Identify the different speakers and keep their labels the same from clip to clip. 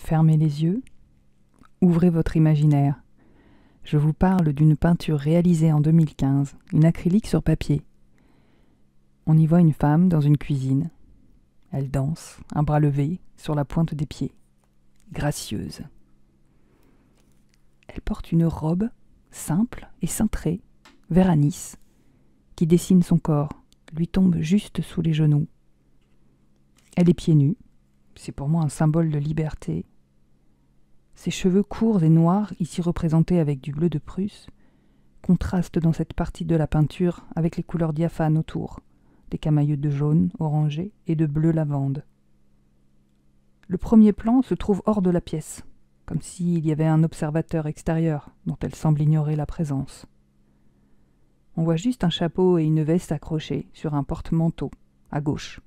Speaker 1: Fermez les yeux, ouvrez votre imaginaire. Je vous parle d'une peinture réalisée en 2015, une acrylique sur papier. On y voit une femme dans une cuisine. Elle danse, un bras levé, sur la pointe des pieds. Gracieuse. Elle porte une robe, simple et cintrée, vert anis, qui dessine son corps, lui tombe juste sous les genoux. Elle est pieds nus, c'est pour moi un symbole de liberté. Ses cheveux courts et noirs, ici représentés avec du bleu de Prusse, contrastent dans cette partie de la peinture avec les couleurs diaphanes autour, des camaïeux de jaune, orangé et de bleu lavande. Le premier plan se trouve hors de la pièce, comme s'il y avait un observateur extérieur dont elle semble ignorer la présence. On voit juste un chapeau et une veste accrochés sur un porte-manteau, à gauche.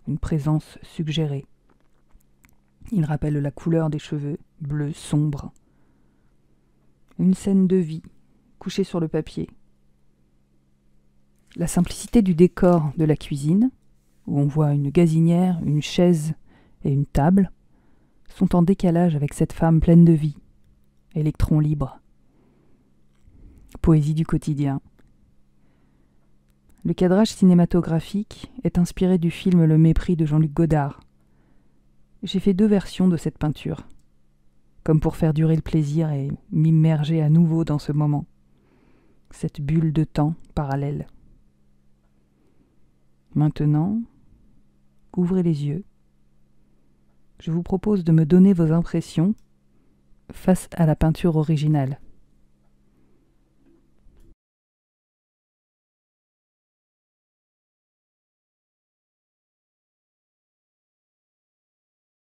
Speaker 1: Une présence suggérée. Il rappelle la couleur des cheveux, bleu sombre. Une scène de vie, couchée sur le papier. La simplicité du décor de la cuisine, où on voit une gazinière, une chaise et une table, sont en décalage avec cette femme pleine de vie, électron libre. Poésie du quotidien. Le cadrage cinématographique est inspiré du film Le Mépris de Jean-Luc Godard. J'ai fait 2 versions de cette peinture, comme pour faire durer le plaisir et m'immerger à nouveau dans ce moment, cette bulle de temps parallèle. Maintenant, ouvrez les yeux. Je vous propose de me donner vos impressions face à la peinture originale.